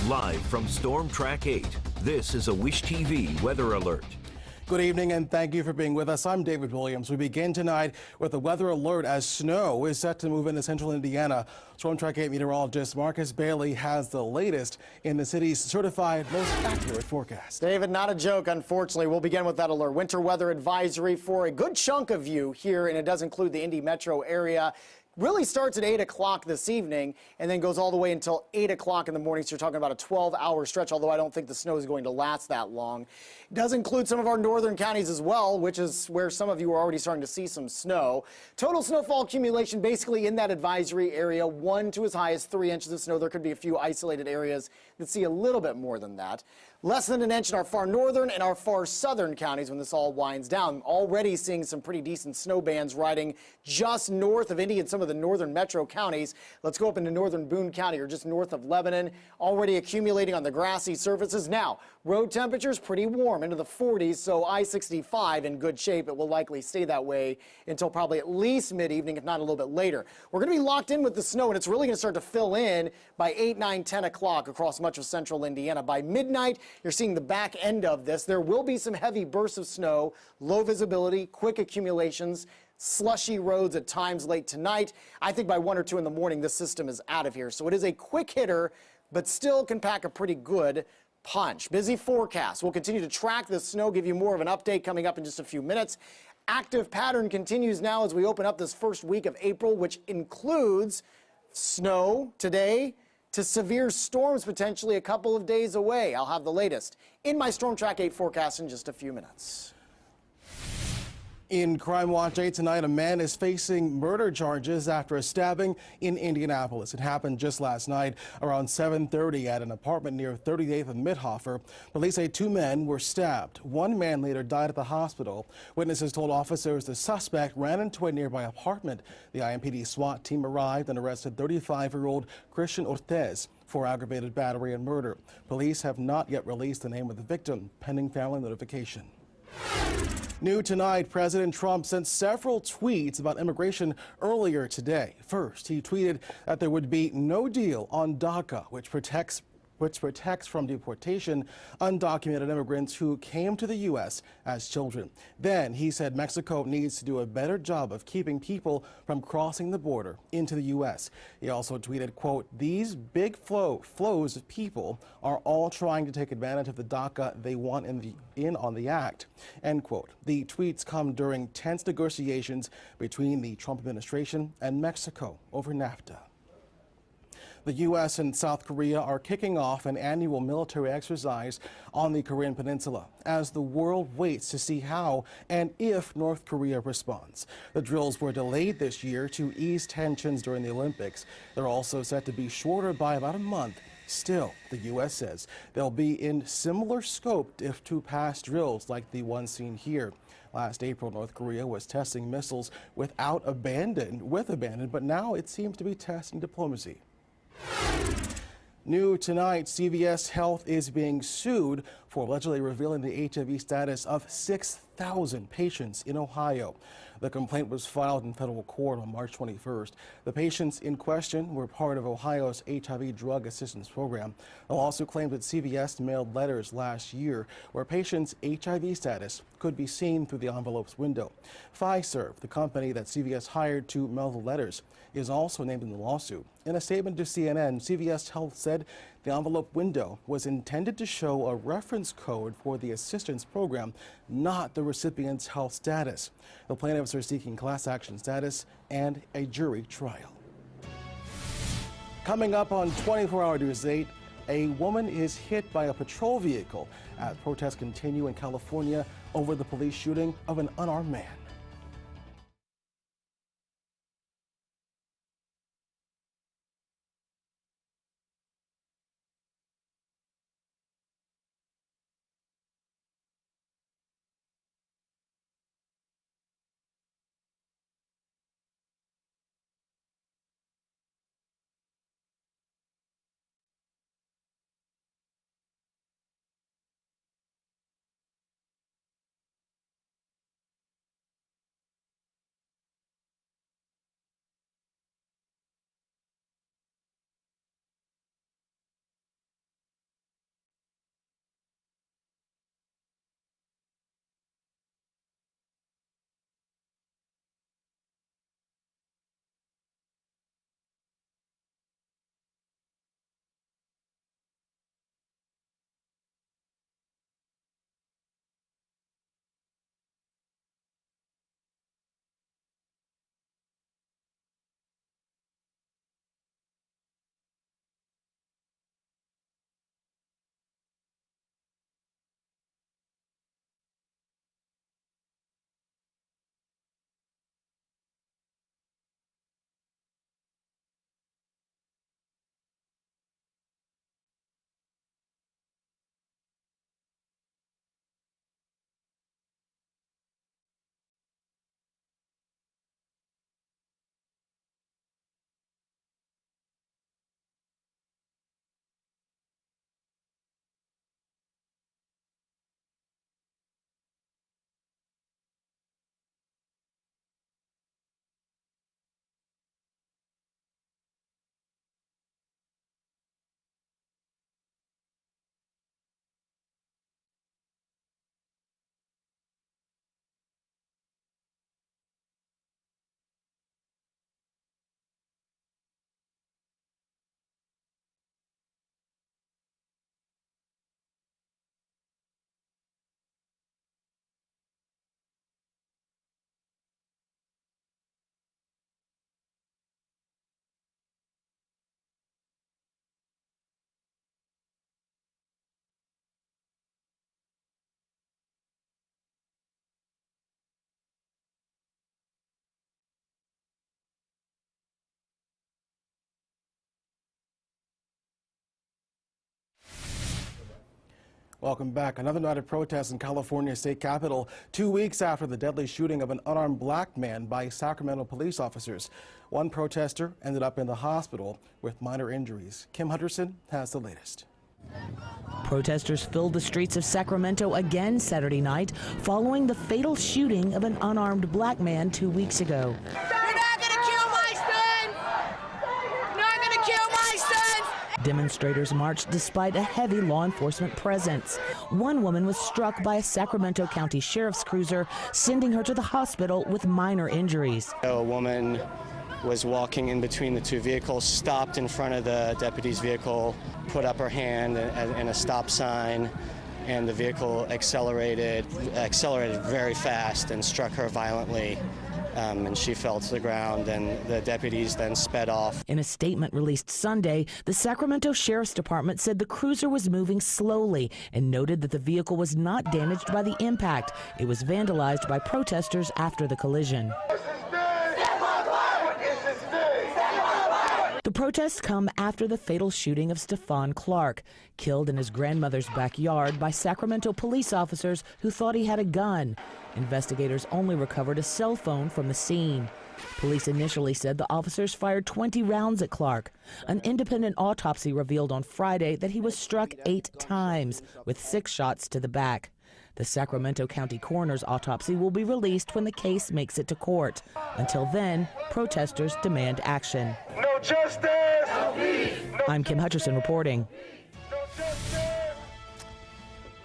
Live from Storm Track 8, this is a Wish TV weather alert. Good evening and thank you for being with us. I'm David Williams. We begin tonight with a weather alert as snow is set to move into central Indiana. Storm Track 8 meteorologist Marcus Bailey has the latest in the city's certified most accurate forecast. David, not a joke, unfortunately. We'll begin with that alert. Winter weather advisory for a good chunk of you here, and it does include the Indy metro area. Really starts at 8 o'clock this evening and then goes all the way until 8 o'clock in the morning. So you're talking about a 12-hour stretch, although I don't think the snow is going to last that long. It does include some of our northern counties as well, which is where some of you are already starting to see some snow. Total snowfall accumulation basically in that advisory area, 1 to as high as 3 inches of snow. There could be a few isolated areas that see a little bit more than that. Less than an inch in our far northern and our far southern counties when this all winds down. Already seeing some pretty decent snow bands riding just north of Indy and some of the northern metro counties. Let's go up into northern Boone County or just north of Lebanon. Already accumulating on the grassy surfaces. Now, road temperatures pretty warm into the 40s, so I-65 in good shape. It will likely stay that way until probably at least mid-evening, if not a little bit later. We're going to be locked in with the snow, and it's really going to start to fill in by 8, 9, 10 o'clock across much of central Indiana. By midnight, you're seeing the back end of this. There will be some heavy bursts of snow, low visibility, quick accumulations, slushy roads at times late tonight. I think by 1 or 2 in the morning, this system is out of here. So it is a quick hitter, but still can pack a pretty good punch. Busy forecast. We'll continue to track the snow, give you more of an update coming up in just a few minutes. Active pattern continues now as we open up this first week of April, which includes snow today to severe storms potentially a couple of days away. I'll have the latest in my Storm Track 8 forecast in just a few minutes. In Crime Watch 8 tonight, a man is facing murder charges after a stabbing in Indianapolis. It happened just last night around 7:30 at an apartment near 38th and Mithofer. Police say 2 men were stabbed. 1 man later died at the hospital. Witnesses told officers the suspect ran into a nearby apartment. The IMPD SWAT team arrived and arrested 35-year-old Christian Ortez for aggravated battery and murder. Police have not yet released the name of the victim, pending family notification. New tonight, President Trump sent several tweets about immigration earlier today. First, he tweeted that there would be no deal on DACA, which protects from deportation undocumented immigrants who came to the U.S. as children. Then he said Mexico needs to do a better job of keeping people from crossing the border into the U.S. He also tweeted, quote, "These big flows of people are all trying to take advantage of the DACA they want in on the act," end quote. The tweets come during tense negotiations between the Trump administration and Mexico over NAFTA. The U.S. and South Korea are kicking off an annual military exercise on the Korean Peninsula as the world waits to see how and if North Korea responds. The drills were delayed this year to ease tensions during the Olympics. They're also set to be shorter by about a month. Still, the U.S. says they'll be in similar scope to past drills like the one seen here. Last April, North Korea was testing missiles with abandon, but now it seems to be testing diplomacy. New tonight, CVS Health is being sued for allegedly revealing the HIV status of 6,000 patients in Ohio. The complaint was filed in federal court on March 21st. The patients in question were part of Ohio's HIV drug assistance program. The lawsuit claimed that CVS mailed letters last year where patients' HIV status could be seen through the envelope's window. Fiserv, the company that CVS hired to mail the letters, is also named in the lawsuit. In a statement to CNN, CVS Health said the envelope window was intended to show a reference code for the assistance program, not the recipient's health status. The plaintiffs are seeking class action status and a jury trial. Coming up on 24-Hour News 8, a woman is hit by a patrol vehicle as protests continue in California over the police shooting of an unarmed man. Welcome back. Another night of protests in California's state capitol, 2 weeks after the deadly shooting of an unarmed black man by Sacramento police officers. One protester ended up in the hospital with minor injuries. Kim Hutcherson has the latest. Protesters filled the streets of Sacramento again Saturday night following the fatal shooting of an unarmed black man 2 weeks ago. You're not gonna kill my son! You're not gonna kill my son! Demonstrators marched despite a heavy law enforcement presence. One woman was struck by a Sacramento County Sheriff's cruiser, sending her to the hospital with minor injuries. A woman was walking in between the two vehicles, stopped in front of the deputy's vehicle, put up her hand in a stop sign, and the vehicle accelerated very fast and struck her violently. And she fell to the ground, and the deputies then sped off. In a statement released Sunday, the Sacramento Sheriff's Department said the cruiser was moving slowly and noted that the vehicle was not damaged by the impact. It was vandalized by protesters after the collision. The protests come after the fatal shooting of Stephon Clark, killed in his grandmother's backyard by Sacramento police officers who thought he had a gun. Investigators only recovered a cell phone from the scene. Police initially said the officers fired 20 rounds at Clark. An independent autopsy revealed on Friday that he was struck 8 times, with 6 shots to the back. The Sacramento County Coroner's autopsy will be released when the case makes it to court. Until then, protesters demand action. No justice! I'm Kim Hutcherson reporting.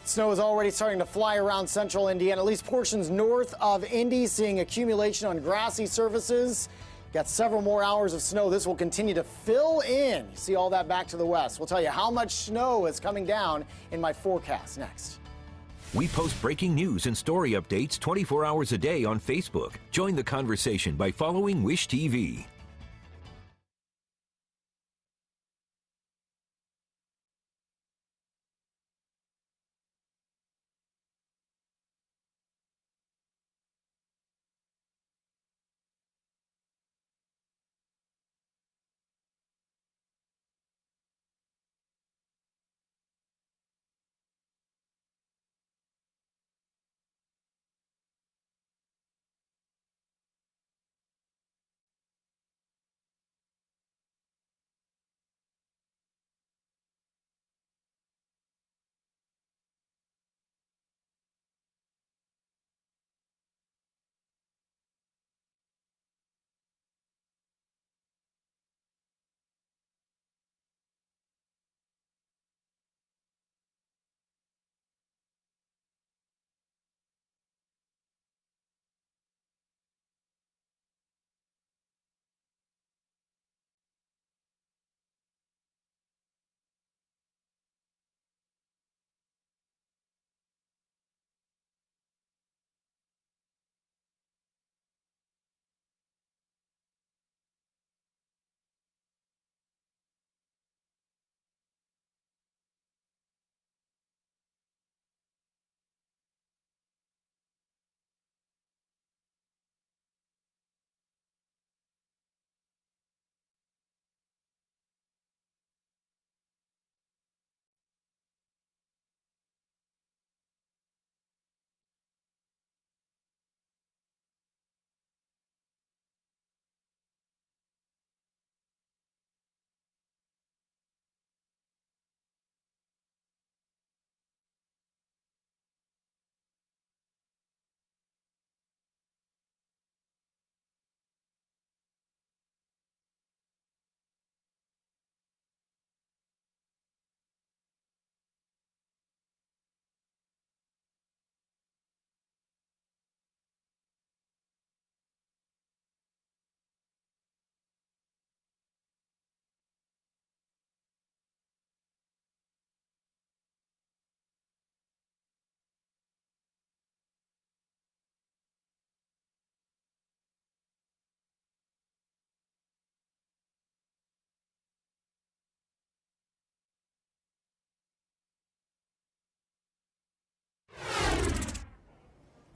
Snow is already starting to fly around central Indiana, at least portions north of Indy, seeing accumulation on grassy surfaces. Got several more hours of snow. This will continue to fill in. You see all that back to the west. We'll tell you how much snow is coming down in my forecast next. We post breaking news and story updates 24 hours a day on Facebook. Join the conversation by following Wish TV.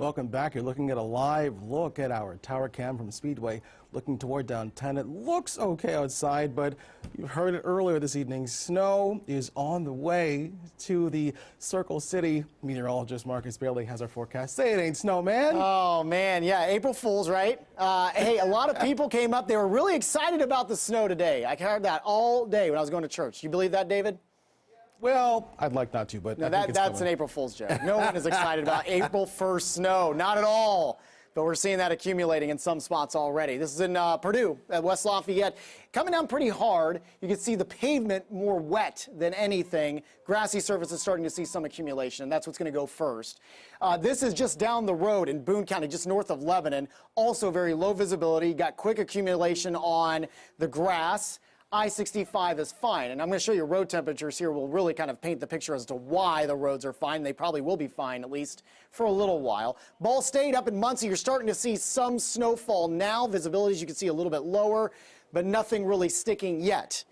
Welcome back. You're looking at a live look at our tower cam from Speedway, looking toward downtown. It looks okay outside, but you heard it earlier this evening. Snow is on the way to the Circle City. Meteorologist Marcus Bailey has our forecast. Say it ain't snow, man. Oh, man. Yeah, April Fool's, right? Hey, a lot of people came up. They were really excited about the snow today. I heard that all day when I was going to church. You believe that, David? Well, I'd like not to, but No, I think it's that's coming. an April Fool's joke. No one is excited about April 1st snow. Not at all. But we're seeing that accumulating in some spots already. This is in Purdue at West Lafayette. Coming down pretty hard. You can see the pavement more wet than anything. Grassy surface is starting to see some accumulation. That's what's going to go first. This is just down the road in Boone County, just north of Lebanon. Also very low visibility. Got quick accumulation on the grass. I-65 is fine, and I'm going to show you road temperatures here will really kind of paint the picture as to why the roads are fine. They probably will be fine, at least for a little while. Ball State up in Muncie, you're starting to see some snowfall now. Visibility, as you can see, a little bit lower, but nothing really sticking yet.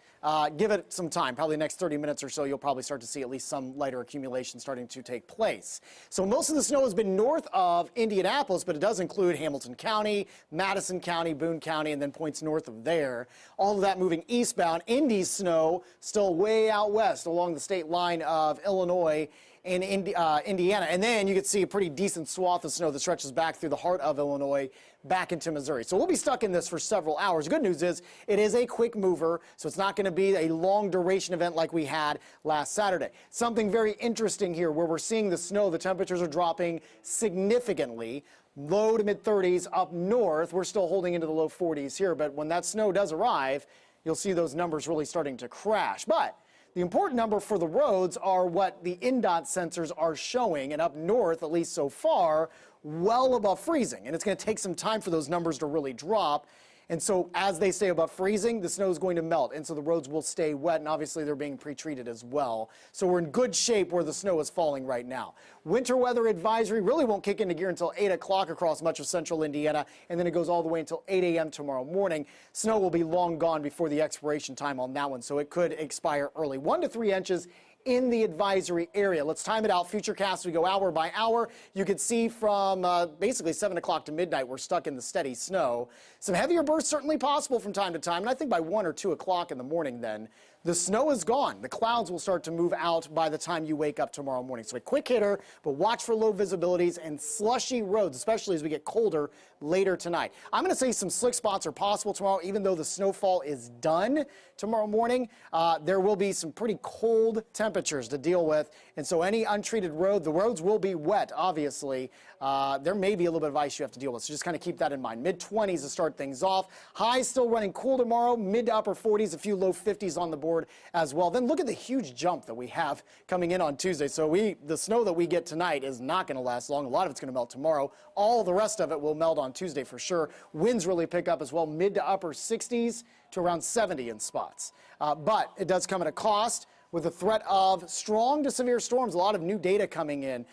Give it some time, probably the next 30 minutes or so, you'll probably start to see at least some lighter accumulation starting to take place. So most of the snow has been north of Indianapolis, but it does include Hamilton County, Madison County, Boone County, and then points north of there. All of that moving eastbound. Indy's snow still way out west along the state line of Illinois and Indiana. And then you can see a pretty decent swath of snow that stretches back through the heart of Illinois back into Missouri. So we'll be stuck in this for several hours. The good news is it is a quick mover, so it's not going to be a long duration event like we had last Saturday. Something very interesting here where we're seeing the snow, the temperatures are dropping significantly. Low to mid 30s up north. We're still holding into the low 40s here, but when that snow does arrive, you'll see those numbers really starting to crash. But the important number for the roads are what the INDOT sensors are showing, and up north, at least so far, well above freezing. And it's going to take some time for those numbers to really drop. And so as they stay above freezing, the snow is going to melt, and so the roads will stay wet, and obviously they're being pre-treated as well. So we're in good shape where the snow is falling right now. Winter weather advisory really won't kick into gear until 8 o'clock across much of central Indiana, and then it goes all the way until 8 a.m. tomorrow morning. Snow will be long gone before the expiration time on that one, so it could expire early. 1 to 3 inches in the advisory area. Let's time it out. Futurecast, we go hour by hour. You can see from basically 7 o'clock to midnight, we're stuck in the steady snow. Some heavier bursts certainly possible from time to time, and I think by 1 or 2 o'clock in the morning then, the snow is gone. The clouds will start to move out by the time you wake up tomorrow morning. So a quick hitter, but watch for low visibilities and slushy roads, especially as we get colder later tonight. I'm going to say some slick spots are possible tomorrow, even though the snowfall is done tomorrow morning. There will be some pretty cold temperatures to deal with, and so any untreated road, the roads will be wet, obviously. There may be a little bit of ice you have to deal with, so just kind of keep that in mind. Mid-20s to start things off. Highs still running cool tomorrow, mid to upper 40s, a few low 50s on the board as well. Then look at the huge jump that we have coming in on Tuesday. So the snow that we get tonight is not going to last long. A lot of it's going to melt tomorrow. All the rest of it will melt on Tuesday for sure. Winds really pick up as well, mid to upper 60s to around 70 in spots. But it does come at a cost, with the threat of strong to severe storms. A lot of new data coming in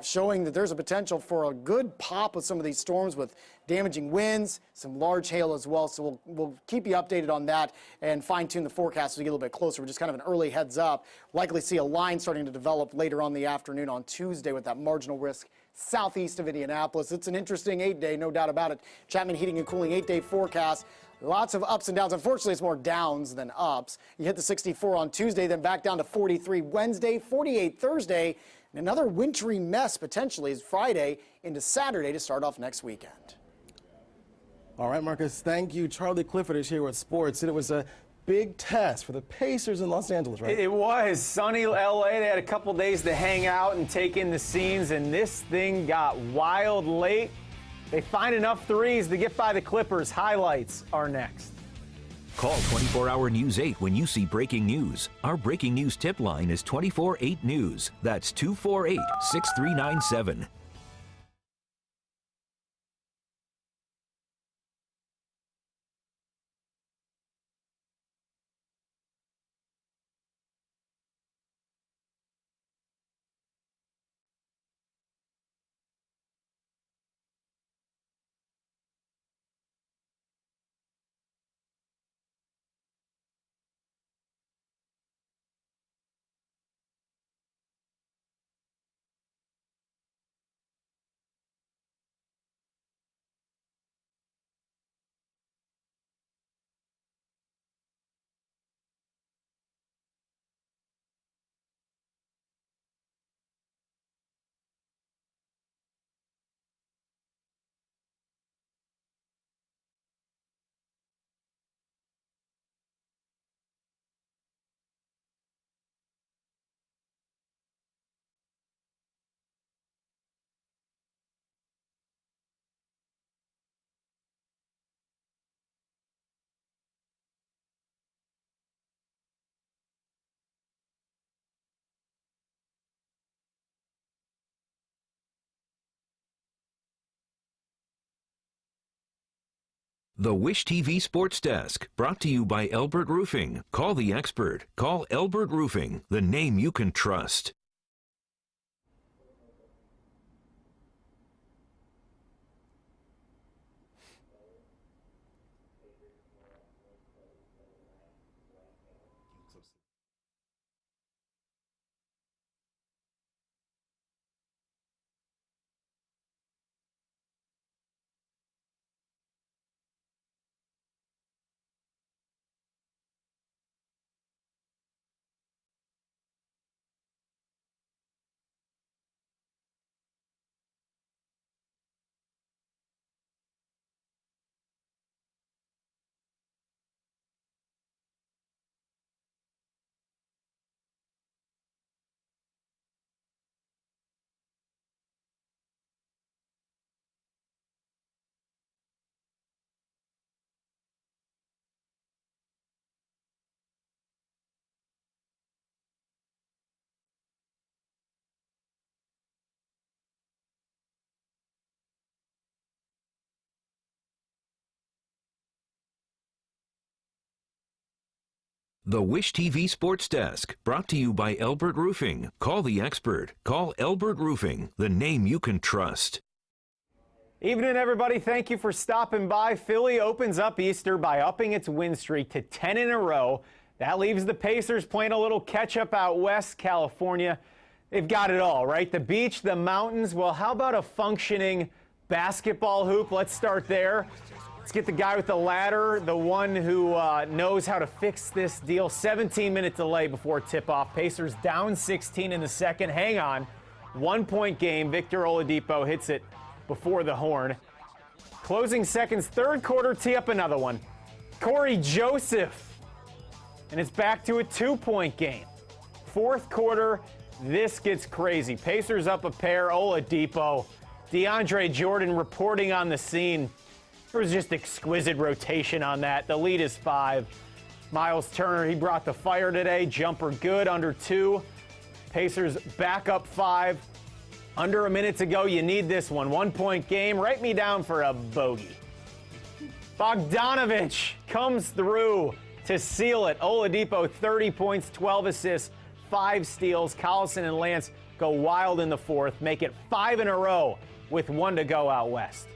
showing that there's a potential for a good pop with some of these storms with damaging winds, some large hail as well. So we'll keep you updated on that and fine-tune the forecast as we get a little bit closer. We're just kind of an early heads up. Likely see a line starting to develop later on the afternoon on Tuesday with that marginal risk southeast of Indianapolis. It's an interesting 8-day, no doubt about it. Chapman Heating and Cooling 8-day forecast. Lots of ups and downs. Unfortunately, it's more downs than ups. You hit the 64 on Tuesday, then back down to 43 Wednesday, 48 Thursday, and another wintry mess potentially is Friday into Saturday to start off next weekend. All right, Marcus, thank you. Charlie Clifford is here with sports, and it was a big test for the Pacers in Los Angeles, right? It was. Sunny LA. They had a couple days to hang out and take in the scenes, and this thing got wild late. They find enough threes to get by the Clippers. Highlights are next. Call 24-Hour News 8 when you see breaking news. Our breaking news tip line is 24-8 News. That's 248-6397. The Wish TV Sports Desk, brought to you by Elbert Roofing. Call the expert. Call Elbert Roofing, the name you can trust. The Wish TV Sports Desk, brought to you by Elbert Roofing. Call the expert. Call Elbert Roofing, the name you can trust. Evening, everybody. Thank you for stopping by. Philly opens up Easter by upping its win streak to 10 in a row. That leaves the Pacers playing a little catch-up out west, California. They've got it all, right? The beach, the mountains. Well, how about a functioning basketball hoop? Let's start there. Let's get the guy with the ladder, the one who knows how to fix this deal. 17-minute delay before tip-off. Pacers down 16 in the second. Hang on. 1-point game. Victor Oladipo hits it before the horn. Closing seconds, third quarter, tee up another one. Corey Joseph. And it's back to a 2-point game. Fourth quarter, this gets crazy. Pacers up a pair. Oladipo. DeAndre Jordan reporting on the scene. There was just exquisite rotation on that. The lead is 5. Miles Turner, he brought the fire today. Jumper good, under 2. Pacers back up 5. Under a minute to go. You need this one. 1-point game. Write me down for a bogey. Bogdanovich comes through to seal it. Oladipo, 30 points, 12 assists, 5 steals. Collison and Lance go wild in the fourth. Make it 5 in a row with 1 to go out west.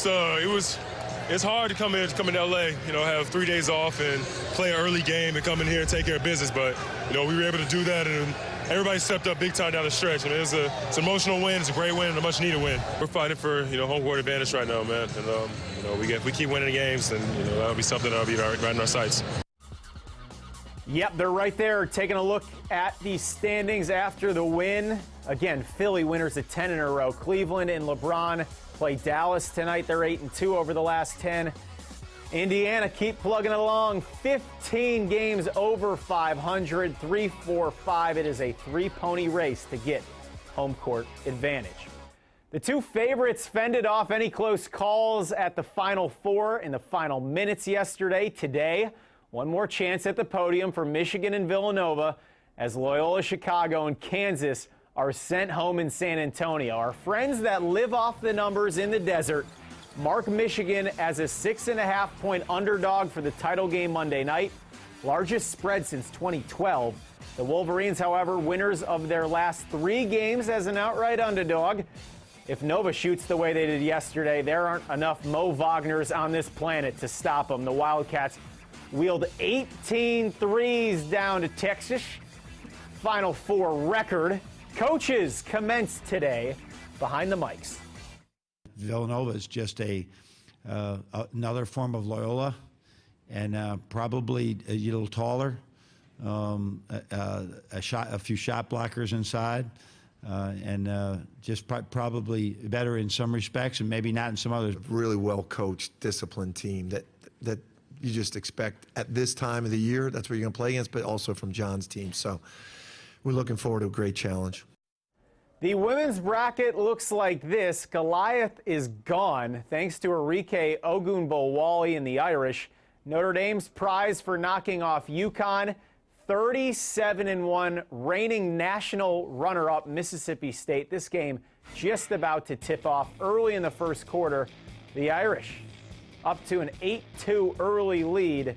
It's hard to come in LA, have 3 days off and play an early game and come in here and take care of business. But, we were able to do that, and everybody stepped up big time down the stretch. It's an emotional win. It's a great win and a much needed win. We're fighting for, home court advantage right now, man. And, if we keep winning the games, then, that'll be something that'll be right in our sights. Yep, they're right there taking a look at the standings after the win. Again, Philly winners at 10 in a row. Cleveland and LeBron play Dallas tonight. They're 8-2 over the last 10. Indiana keep plugging along. 15 games over 500, 3-4-5. It is a 3-pony race to get home court advantage. The two favorites fended off any close calls at the Final Four in the final minutes yesterday. Today, one more chance at the podium for Michigan and Villanova as Loyola Chicago and Kansas are sent home in San Antonio. Our friends that live off the numbers in the desert mark Michigan as a 6.5-point underdog for the title game Monday night. Largest spread since 2012. The Wolverines, however, winners of their last 3 games as an outright underdog. If Nova shoots the way they did yesterday, there aren't enough Mo Wagners on this planet to stop them. The Wildcats wheeled 18 threes down to Texas. Final Four record. Coaches commence today behind the mics. Villanova is just another form of Loyola, and probably a little taller, a few shot blockers inside, and just probably better in some respects and maybe not in some others. Really well coached, disciplined team that you just expect at this time of the year. That's what you're going to play against, but also from John's team. So we're looking forward to a great challenge. The women's bracket looks like this. Goliath is gone thanks to Arike Ogunbowale and the Irish. Notre Dame's prize for knocking off UConn, 37-1, reigning national runner-up Mississippi State. This game just about to tip off early in the first quarter. The Irish up to an 8-2 early lead.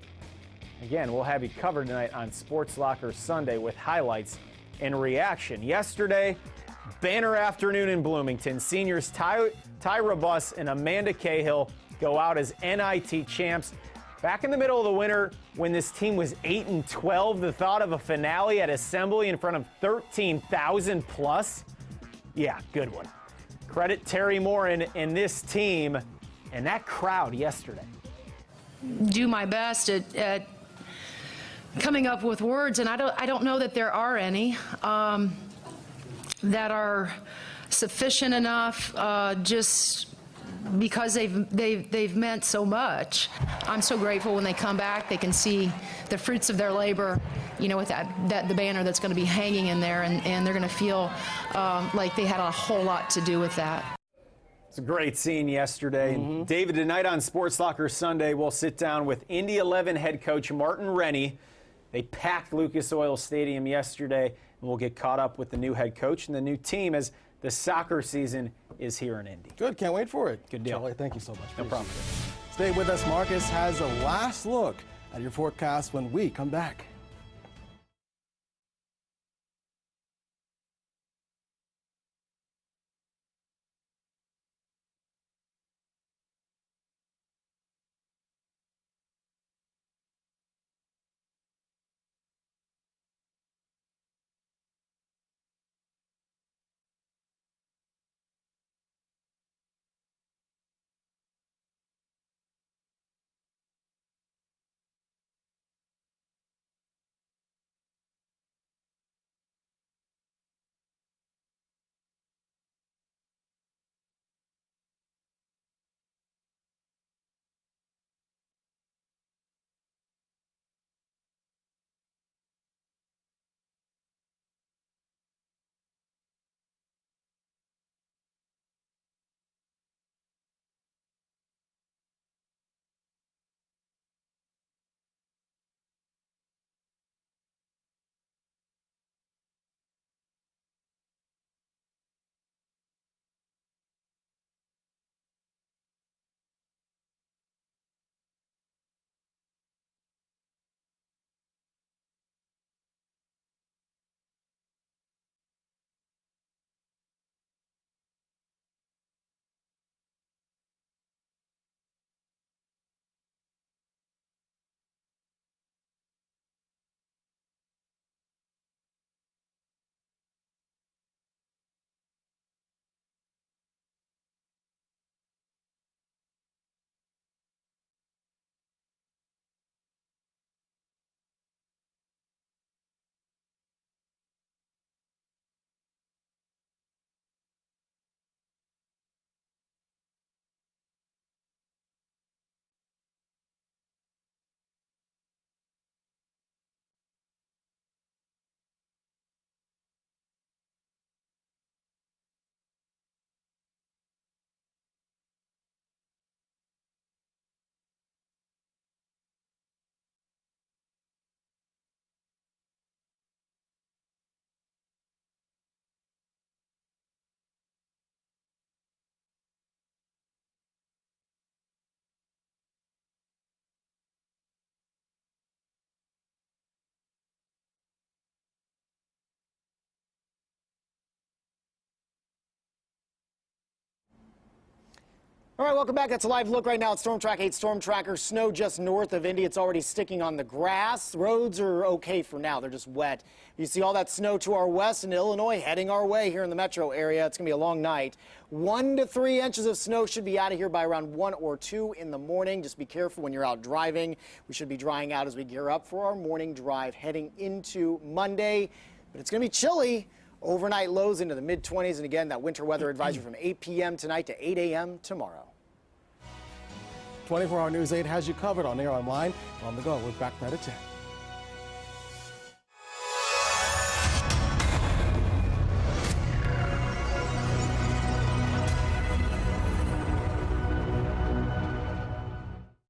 Again, we'll have you covered tonight on Sports Locker Sunday with highlights and reaction. Yesterday, banner afternoon in Bloomington. Seniors Tyra Buss and Amanda Cahill go out as NIT champs. Back in the middle of the winter, when this team was 8-12, the thought of a finale at Assembly in front of 13,000 plus, yeah, good one. Credit Terry Morin and this team and that crowd yesterday. Do my best at coming up with words, and I don't know that there are any that are sufficient enough, just because they've meant so much. I'm so grateful when they come back, they can see the fruits of their labor, you know, with the banner that's going to be hanging in there, and they're going to feel like they had a whole lot to do with that. It's a great scene yesterday. And David, tonight on Sports Locker Sunday, we'll sit down with Indy 11 head coach Martin Rennie. They packed Lucas Oil Stadium yesterday, and we'll get caught up with the new head coach and the new team as the soccer season is here in Indy. Good, can't wait for it. Good deal. Charlie, thank you so much. No problem. Stay with us. Marcus has a last look at your forecast when we come back. All right, welcome back. That's a live look right now at Storm Track 8 Storm Tracker. Snow just north of Indy. It's already sticking on the grass. Roads are okay for now. They're just wet. You see all that snow to our west in Illinois heading our way here in the metro area. It's going to be a long night. 1 to 3 inches of snow should be out of here by around 1 or 2 in the morning. Just be careful when you're out driving. We should be drying out as we gear up for our morning drive heading into Monday. But it's going to be chilly. Overnight lows into the mid-20s. And again, that winter weather advisory from 8 p.m. tonight to 8 a.m. tomorrow. 24 Hour News 8 has you covered on air, online, and on the go. We're back right at 10.